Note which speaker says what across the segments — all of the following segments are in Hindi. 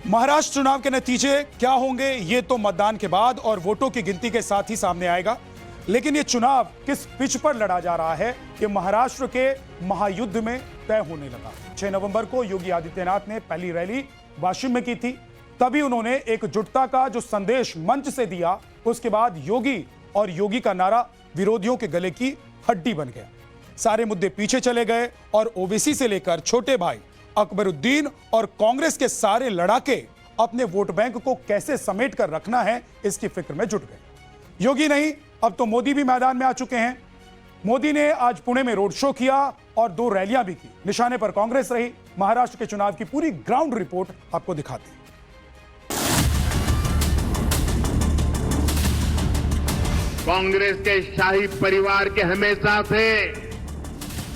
Speaker 1: महाराष्ट्र चुनाव के नतीजे क्या होंगे ये तो मतदान के बाद और वोटों की गिनती के साथ ही सामने आएगा। लेकिन ये चुनाव किस पिच पर लड़ा जा रहा है ये महाराष्ट्र के महायुद्ध में तय होने लगा। 6 नवंबर को योगी आदित्यनाथ ने पहली रैली वाशिम में की थी। तभी उन्होंने एकजुटता का जो संदेश मंच से दिया, उसके बाद योगी और योगी का नारा विरोधियों के गले की हड्डी बन गया। सारे मुद्दे पीछे चले गए और ओवैसी से लेकर छोटे भाई अकबरुद्दीन और कांग्रेस के सारे लड़ाके अपने वोट बैंक को कैसे समेट कर रखना है इसकी फिक्र में जुट गए। योगी नहीं, अब तो मोदी भी मैदान में आ चुके हैं। मोदी ने आज पुणे में रोड शो किया और 2 रैलियां भी की। निशाने पर कांग्रेस रही। महाराष्ट्र के चुनाव की पूरी ग्राउंड रिपोर्ट आपको दिखाते हैं।
Speaker 2: कांग्रेस के शाही परिवार के हमेशा से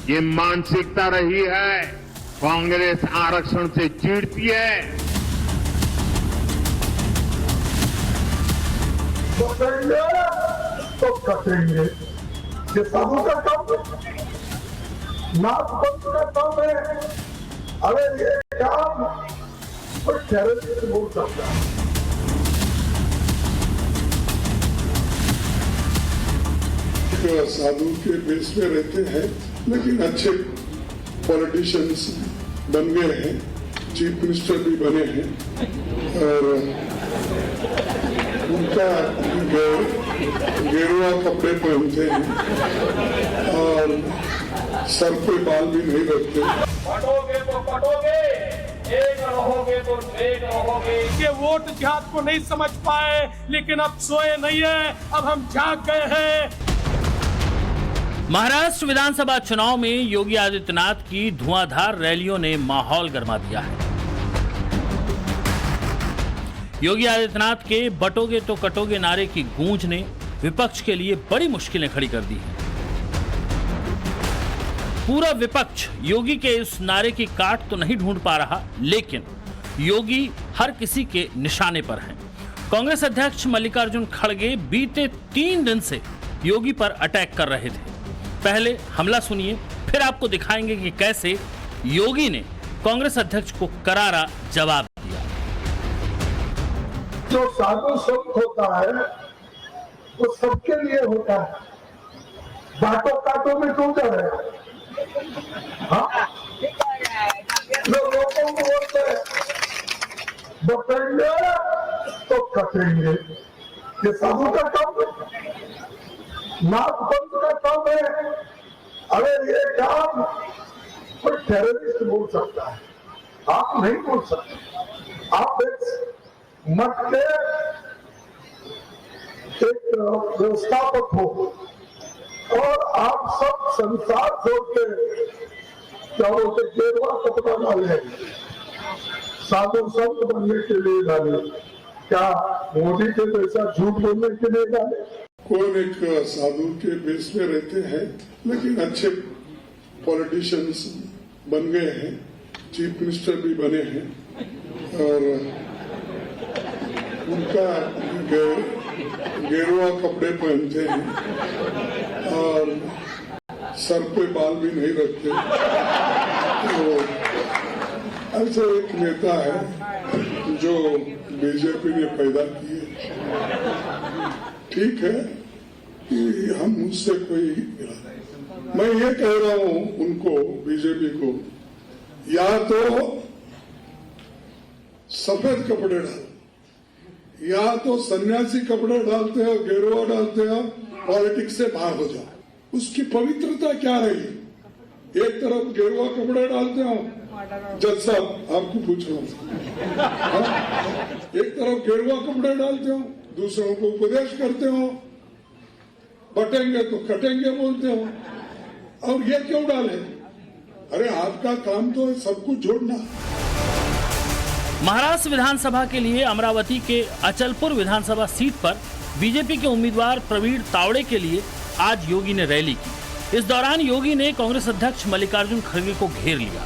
Speaker 2: ये मानसिकता रही है, कांग्रेस आरक्षण से चिढ़ती है।
Speaker 3: तो करेंगे तो कटेंगे, ये साधु का काम है, नाथ पंथ का काम है। अरे ये काम कोई टेररिस्ट बोल सकता है।
Speaker 4: साधु के बेस में रहते हैं, लेकिन अच्छे पॉलिटिशियंस बन गए हैं, चीफ मिनिस्टर भी बने हैं और उनका गेरुआ कपड़े पहनते हैं और सर पे बाल भी नहीं रखते।
Speaker 5: पटोगे तो पटोगे, एक रहोगे तो एक रहोगे। ये वोट जात को नहीं समझ पाए, लेकिन अब सोए नहीं है, अब हम जाग गए हैं।
Speaker 6: महाराष्ट्र विधानसभा चुनाव में योगी आदित्यनाथ की धुआंधार रैलियों ने माहौल गरमा दिया है। योगी आदित्यनाथ के बटोगे तो कटोगे नारे की गूंज ने विपक्ष के लिए बड़ी मुश्किलें खड़ी कर दी हैं। पूरा विपक्ष योगी के इस नारे की काट तो नहीं ढूंढ पा रहा, लेकिन योगी हर किसी के निशाने पर हैं। कांग्रेस अध्यक्ष मल्लिकार्जुन खड़गे बीते 3 दिन से योगी पर अटैक कर रहे थे। पहले हमला सुनिए, फिर आपको दिखाएंगे कि कैसे योगी ने कांग्रेस अध्यक्ष को करारा जवाब दिया।
Speaker 3: जो साधु संत होता है वो सबके लिए होता है, बाटो काटो में क्यों कर रहे हैं? हाँ? जो लोगों को बोलते हैं बटेंगे तो कटेंगे, ये साधु का काम है, नाथ पंथ का काम है। अरे ये काम कोई टेररिस्ट बोल सकता है, आप नहीं बोल सकते। आप एक मठ के एक व्यवस्थापक हो और आप सब संसार छोड़ के क्या बोलते गेरुआ कपड़ा डाले, साधु संत बनने के लिए डाले, क्या मोदी के जैसा झूठ बोलने के लिए डाले?
Speaker 4: कौन एक साधु के बेस में रहते हैं, लेकिन अच्छे पॉलिटिशियंस बन गए हैं, चीफ मिनिस्टर भी बने हैं और उनका गेरुआ कपड़े पहनते हैं और सर पे बाल भी नहीं रखते। तो ऐसे एक नेता है जो बीजेपी ने पैदा किए। ठीक है कि हम मुझसे कोई, मैं ये कह रहा हूं उनको, बीजेपी को, या तो सफेद कपड़े डालो, या तो सन्यासी कपड़े डालते हो, गेरुआ डालते हो, पॉलिटिक्स से बाहर हो जाओ। उसकी पवित्रता क्या रही? एक तरफ गेरुआ कपड़े डालते हो, जज साहब आपको पूछ रहा हूं, एक तरफ गेरुआ कपड़े डालते हो, दूसरों को उपदेश करते हो, बटेंगे तो कटेंगे बोलते हो, और ये क्यों डाले? अरे आपका काम तो सब कुछ जोड़ना।
Speaker 6: महाराष्ट्र विधानसभा के लिए अमरावती के अचलपुर विधानसभा सीट पर बीजेपी के उम्मीदवार प्रवीण तावड़े के लिए आज योगी ने रैली की। इस दौरान योगी ने कांग्रेस अध्यक्ष मल्लिकार्जुन खड़गे को घेर लिया।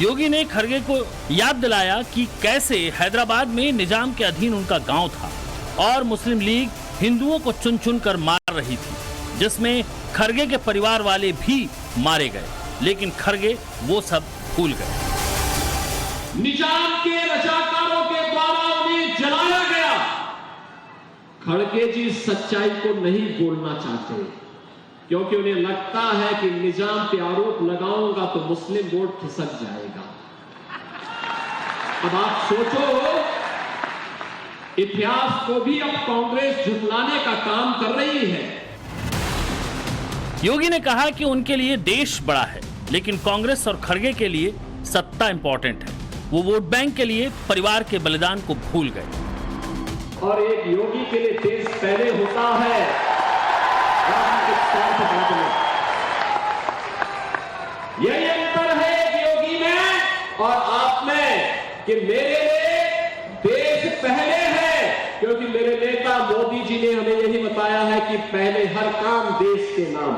Speaker 6: योगी ने खड़गे को याद दिलाया कि कैसे हैदराबाद में निजाम के अधीन उनका गांव था और मुस्लिम लीग हिंदुओं को चुन चुन कर मार रही थी, जिसमें खड़गे के परिवार वाले भी मारे गए, लेकिन खड़गे वो सब भूल गए।
Speaker 5: निजाम के रजाकारों के
Speaker 7: खड़गे जी सच्चाई को नहीं बोलना चाहते, क्योंकि उन्हें लगता है कि निजाम पे आरोप लगाऊंगा तो मुस्लिम वोट खिसक जाएगा। अब आप सोचो, इतिहास को भी अब कांग्रेस झुठलाने का काम कर रही है।
Speaker 6: योगी ने कहा कि उनके लिए देश बड़ा है, लेकिन कांग्रेस और खड़गे के लिए सत्ता इंपॉर्टेंट है। वो वोट बैंक के लिए परिवार के बलिदान को भूल गए।
Speaker 7: और एक योगी के लिए देश पहले होता है, राजनीतिक स्वार्थ बाद में। यही अंतर है एक योगी में और आप में, कि मेरे लिए देश पहले है, क्योंकि मेरे नेता मोदी जी ने हमें यही बताया है कि पहले हर काम देश के नाम।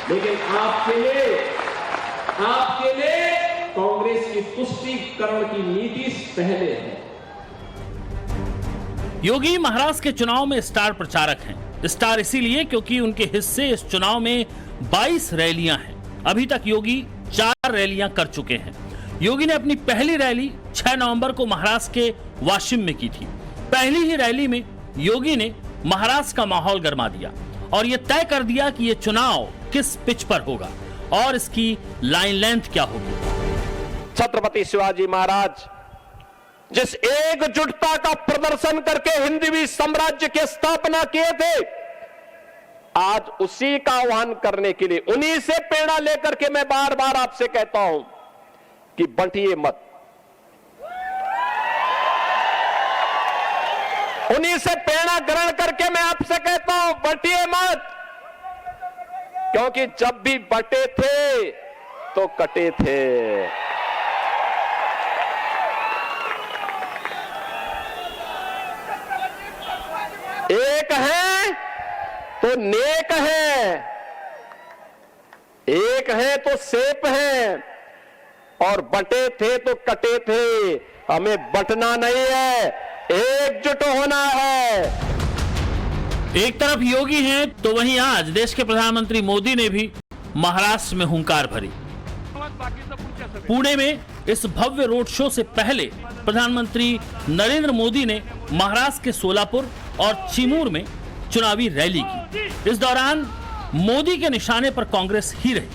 Speaker 7: लेकिन आपके लिए कांग्रेस की तुष्टीकरण की नीति पहले है।
Speaker 6: योगी महाराष्ट्र के चुनाव में स्टार प्रचारक हैं। स्टार इसीलिए क्योंकि उनके हिस्से इस चुनाव में 22 रैलियां हैं। अभी तक योगी 4 रैलियां कर चुके हैं। योगी ने अपनी पहली रैली 6 नवंबर को महाराष्ट्र के वाशिम में की थी। पहली ही रैली में योगी ने महाराष्ट्र का माहौल गरमा दिया और यह तय कर दिया कि यह चुनाव किस पिच पर होगा और इसकी लाइन लेंथ क्या होगी।
Speaker 8: छत्रपति शिवाजी महाराज जिस एकजुटता का प्रदर्शन करके हिंदवी साम्राज्य की स्थापना किए थे, आज उसी का आह्वान करने के लिए, उन्हीं से प्रेरणा लेकर के मैं बार बार आपसे कहता हूं कि बंटिए मत। उन्हीं से प्रेरणा ग्रहण करके मैं आपसे कहता हूं बंटिए मत, क्योंकि जब भी बंटे थे तो कटे थे। एक है तो नेक है, एक है तो सेफ है, और बटे थे तो कटे थे। हमें बंटना नहीं है, एकजुट होना है।
Speaker 6: एक तरफ योगी हैं तो वहीं आज देश के प्रधानमंत्री मोदी ने भी महाराष्ट्र में हुंकार भरी। पुणे में इस भव्य रोड शो से पहले प्रधानमंत्री नरेंद्र मोदी ने महाराष्ट्र के सोलापुर और चिमूर में चुनावी रैली की। इस दौरान मोदी के निशाने पर कांग्रेस ही रही।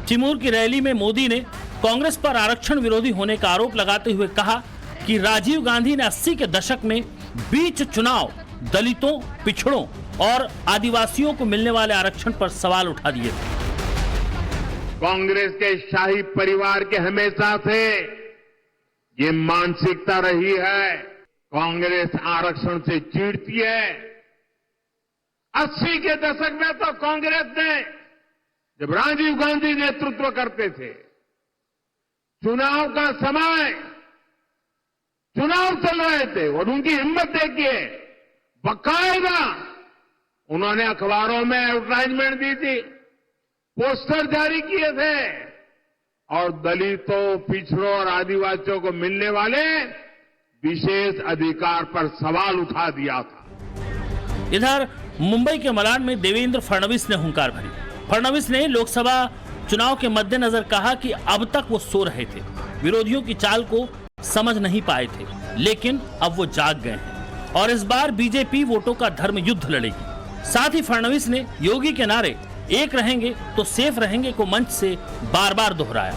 Speaker 6: चिमूर की रैली में मोदी ने कांग्रेस पर आरक्षण विरोधी होने का आरोप लगाते हुए कहा कि राजीव गांधी ने 80 के दशक में बीच चुनाव दलितों, पिछड़ों और आदिवासियों को मिलने वाले आरक्षण पर सवाल उठा दिए थे।
Speaker 2: कांग्रेस के शाही परिवार के हमेशा से ये मानसिकता रही है, कांग्रेस आरक्षण से चिढ़ती है। 80 के दशक में तो कांग्रेस ने, जब राजीव गांधी नेतृत्व करते थे, चुनाव का समय, चुनाव चल रहे थे और उनकी हिम्मत देखिए, बकायदा उन्होंने अखबारों में एडवर्टाइजमेंट दी थी, पोस्टर जारी किए थे और दलितों, पिछड़ों और आदिवासियों को मिलने वाले विशेष अधिकार पर सवाल उठा दिया था।
Speaker 6: इधर मुंबई के मलाड में देवेंद्र फडणवीस ने हुंकार भरी। फडणवीस ने लोकसभा चुनाव के मद्देनजर कहा कि अब तक वो सो रहे थे, विरोधियों की चाल को समझ नहीं पाए थे, लेकिन अब वो जाग गए हैं और इस बार बीजेपी वोटों का धर्म युद्ध लड़ेगी। साथ ही फडणवीस ने योगी के नारे एक रहेंगे तो सेफ रहेंगे को मंच से बार बार दोहराया।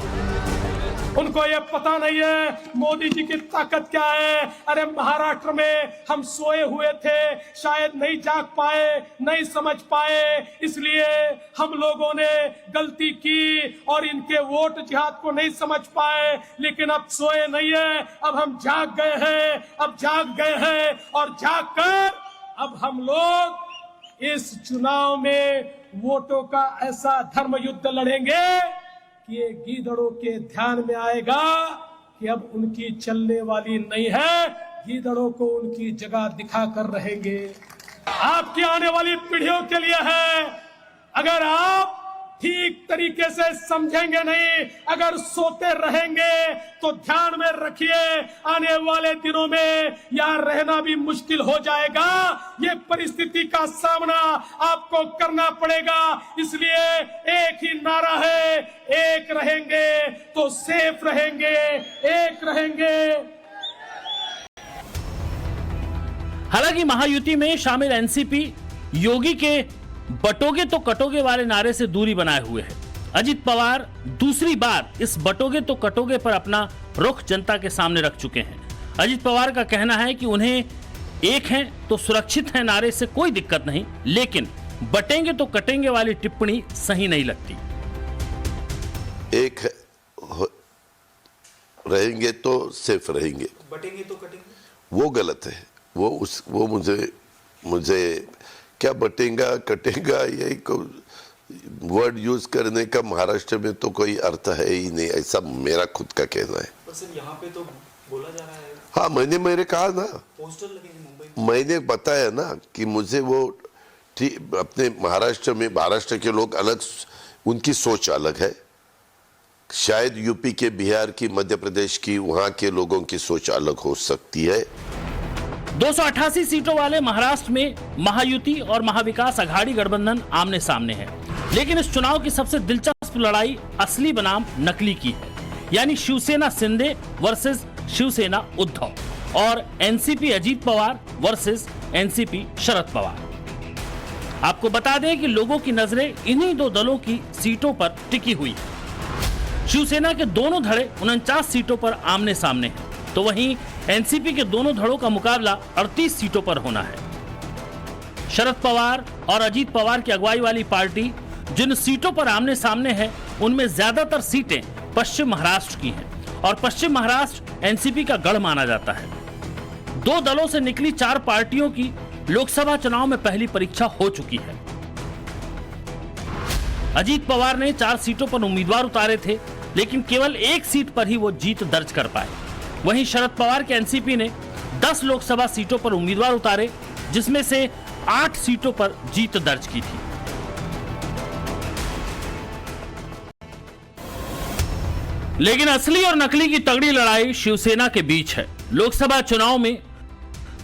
Speaker 5: उनको ये पता नहीं है मोदी जी की ताकत क्या है। अरे महाराष्ट्र में हम सोए हुए थे, शायद नहीं जाग पाए, नहीं समझ पाए, इसलिए हम लोगों ने गलती की और इनके वोट जिहाद को नहीं समझ पाए। लेकिन अब सोए नहीं है, अब हम जाग गए हैं, अब जाग गए हैं और जाग कर अब हम लोग इस चुनाव में वोटों का ऐसा धर्म युद्ध लड़ेंगे कि ये गीदड़ों के ध्यान में आएगा कि अब उनकी चलने वाली नहीं है, गीदड़ों को उनकी जगह दिखाकर रहेंगे। आपकी आने वाली पीढ़ियों के लिए है। अगर आप ठीक तरीके से समझेंगे नहीं, अगर सोते रहेंगे तो ध्यान में रखिए आने वाले दिनों में यहाँ रहना भी मुश्किल हो जाएगा। ये परिस्थिति का सामना आपको करना पड़ेगा। इसलिए एक ही नारा है, एक रहेंगे तो सेफ रहेंगे, एक रहेंगे।
Speaker 6: हालांकि महायुति में शामिल एनसीपी योगी के बटोगे तो कटोगे वाले नारे से दूरी बनाए हुए है। अजित पवार दूसरी बार इस बटोगे तो कटोगे पर अपना रुख जनता के सामने रख चुके हैं। अजित पवार का कहना है कि उन्हें एक हैं तो सुरक्षित है नारे से कोई दिक्कत नहीं, लेकिन बटेंगे तो कटेंगे वाली टिप्पणी सही नहीं लगती।
Speaker 9: एक रहेंगे तो सिर्फ रहेंगे,
Speaker 10: बटेंगे तो कटेंगे,
Speaker 9: वो गलत है। वो मुझे क्या बटेगा कटेगा यही वर्ड यूज करने का महाराष्ट्र में तो कोई अर्थ है ही नहीं, ऐसा मेरा खुद का कहना है।
Speaker 10: पर सर यहाँ पे तो बोला जा रहा है।
Speaker 9: हाँ, मैंने कहा ना,
Speaker 10: पोस्टर लगेंगे मुंबई में।
Speaker 9: मैंने बताया ना कि मुझे वो ठीक अपने महाराष्ट्र के लोग अलग, उनकी सोच अलग है। शायद यूपी के, बिहार की, मध्य प्रदेश की, वहां के लोगों की सोच अलग हो सकती है।
Speaker 6: 288 सीटों वाले महाराष्ट्र में महायुति और महाविकास अघाड़ी गठबंधन आमने सामने है, लेकिन इस चुनाव की सबसे दिलचस्प लड़ाई असली बनाम नकली की है, यानी शिवसेना शिंदे वर्सेस शिवसेना उद्धव और NCP Ajit Pawar versus NCP Sharad Pawar. आपको बता दें कि लोगों की नजरें इन्हीं दो दलों की सीटों पर टिकी हुई है। शिवसेना के दोनों धड़े 49 सीटों पर आमने सामने हैं, तो वहीं एनसीपी के दोनों धड़ों का मुकाबला 38 सीटों पर होना है। शरद पवार और अजीत पवार की अगुवाई वाली पार्टी जिन सीटों पर आमने सामने है, उनमें ज्यादातर सीटें पश्चिम महाराष्ट्र की हैं और पश्चिम महाराष्ट्र एनसीपी का गढ़ माना जाता है। दो दलों से निकली 4 पार्टियों की लोकसभा चुनाव में पहली परीक्षा हो चुकी है। अजीत पवार ने 4 सीटों पर उम्मीदवार उतारे थे, लेकिन केवल 1 सीट पर ही वो जीत दर्ज कर पाए। वहीं शरद पवार के एनसीपी ने 10 लोकसभा सीटों पर उम्मीदवार उतारे, जिसमें से 8 सीटों पर जीत दर्ज की थी। लेकिन असली और नकली की तगड़ी लड़ाई शिवसेना के बीच है। लोकसभा चुनाव में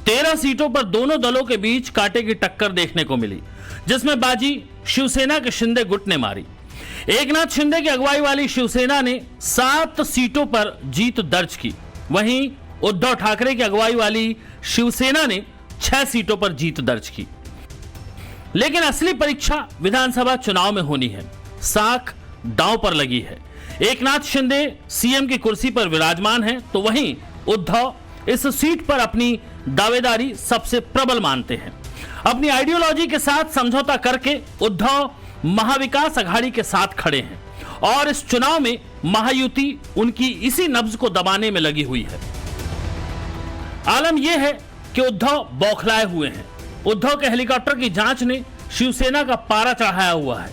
Speaker 6: 13 सीटों पर दोनों दलों के बीच कांटे की टक्कर देखने को मिली, जिसमें बाजी शिवसेना के शिंदे गुट ने मारी। एकनाथ शिंदे की अगुवाई वाली शिवसेना ने 7 सीटों पर जीत दर्ज की, वहीं उद्धव ठाकरे की अगुवाई वाली शिवसेना ने 6 सीटों पर जीत दर्ज की। लेकिन असली परीक्षा विधानसभा चुनाव में होनी है। साख दांव पर लगी है। एकनाथ शिंदे सीएम की कुर्सी पर विराजमान हैं, तो वहीं उद्धव इस सीट पर अपनी दावेदारी सबसे प्रबल मानते हैं। अपनी आइडियोलॉजी के साथ समझौता करके उद्धव महाविकास अघाड़ी के साथ खड़े हैं और इस चुनाव में महायुति उनकी इसी नब्ज को दबाने में लगी हुई है। आलम यह है कि उद्धव बौखलाए हुए हैं। उद्धव के हेलीकॉप्टर की जांच ने शिवसेना का पारा चढ़ाया हुआ है।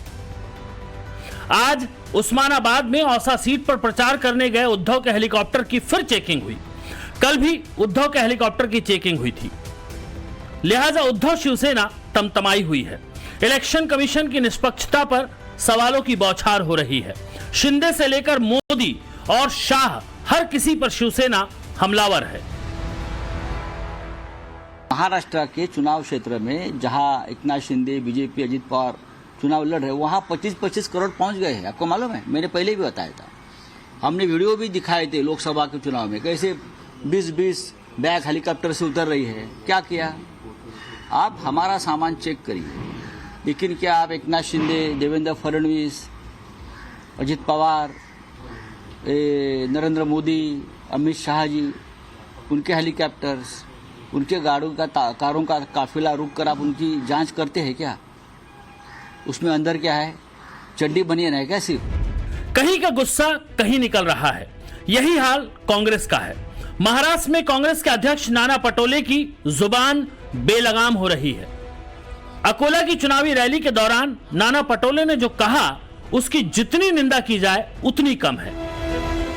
Speaker 6: आज उस्मानाबाद में औसा सीट पर प्रचार करने गए उद्धव के हेलीकॉप्टर की फिर चेकिंग हुई। कल भी उद्धव के हेलीकॉप्टर की चेकिंग हुई थी। लिहाजा उद्धव शिवसेना तमतमाई हुई है। इलेक्शन कमीशन की निष्पक्षता पर सवालों की बौछार हो रही है। शिंदे से लेकर मोदी और शाह, हर किसी पर शिवसेना हमलावर है।
Speaker 11: महाराष्ट्र के चुनाव क्षेत्र में जहां एकनाथ शिंदे, बीजेपी, अजीत पवार चुनाव लड़ रहे, वहां 25-25 करोड़ पहुंच गए हैं। आपको मालूम है, मैंने पहले भी बताया था। हमने वीडियो भी दिखाए थे लोकसभा के चुनाव में, कैसे 20-20 बैग हेलीकॉप्टर से उतर रही है। क्या किया? आप हमारा सामान चेक करिए, लेकिन क्या आप एकनाथ शिंदे, देवेंद्र फडणवीस, अजीत पवार, नरेंद्र मोदी, अमित शाह जी, उनके हेलीकॉप्टर्स, उनके कारों का काफिला रुक कर आप उनकी जांच करते हैं क्या? उसमें अंदर क्या है? चड्डी बनियान है क्या सिर्फ?
Speaker 6: कहीं का गुस्सा कहीं निकल रहा है। यही हाल कांग्रेस का है। महाराष्ट्र में कांग्रेस के अध्यक्ष नाना पटोले की जुबान बेलगाम हो रही है। अकोला की चुनावी रैली के दौरान नाना पटोले ने जो कहा, उसकी जितनी निंदा की जाए उतनी कम है।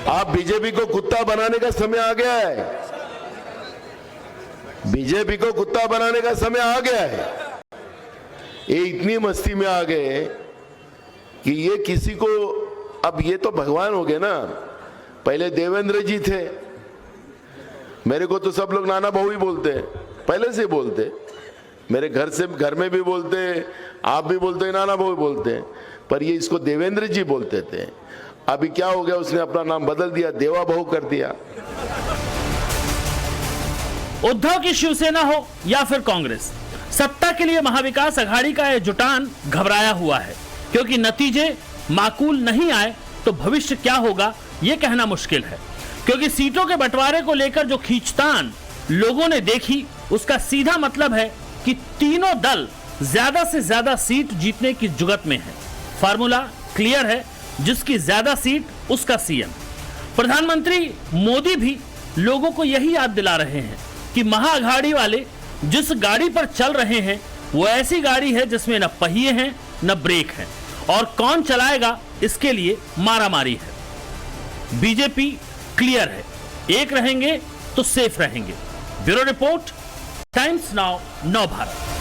Speaker 9: आप बीजेपी को कुत्ता बनाने का समय आ गया है। बीजेपी को कुत्ता बनाने का समय आ गया है। ये इतनी मस्ती में आ गए कि ये किसी को, अब ये तो भगवान हो गए ना। पहले देवेंद्र जी थे, मेरे को तो सब लोग नाना भाऊ ही बोलते हैं, पहले से बोलते। मेरे घर में भी बोलते, आप भी बोलते, नाना भाऊ बोलते हैं, पर ये इसको देवेंद्र जी बोलते थे। अभी क्या हो गया, उसने अपना नाम बदल दिया, देवा भाऊ कर दिया।
Speaker 6: उद्धव की शिवसेना हो या फिर कांग्रेस, सत्ता के लिए महाविकास अघाड़ी का यह जुटान घबराया हुआ है, क्योंकि नतीजे माकूल नहीं आए तो भविष्य क्या होगा यह कहना मुश्किल है। क्योंकि सीटों के बंटवारे को लेकर जो खींचतान लोगों ने देखी, उसका सीधा मतलब है कि तीनों दल ज्यादा से ज्यादा सीट जीतने की जुगत में है। फार्मूला क्लियर है, जिसकी ज्यादा सीट उसका सीएम। प्रधानमंत्री मोदी भी लोगों को यही याद दिला रहे हैं कि महाअघाड़ी वाले जिस गाड़ी पर चल रहे हैं वो ऐसी गाड़ी है जिसमें न पहिए हैं न ब्रेक हैं, और कौन चलाएगा इसके लिए मारामारी है। बीजेपी क्लियर है, एक रहेंगे तो सेफ रहेंगे। ब्यूरो रिपोर्ट, टाइम्स नाउ, नव भारत।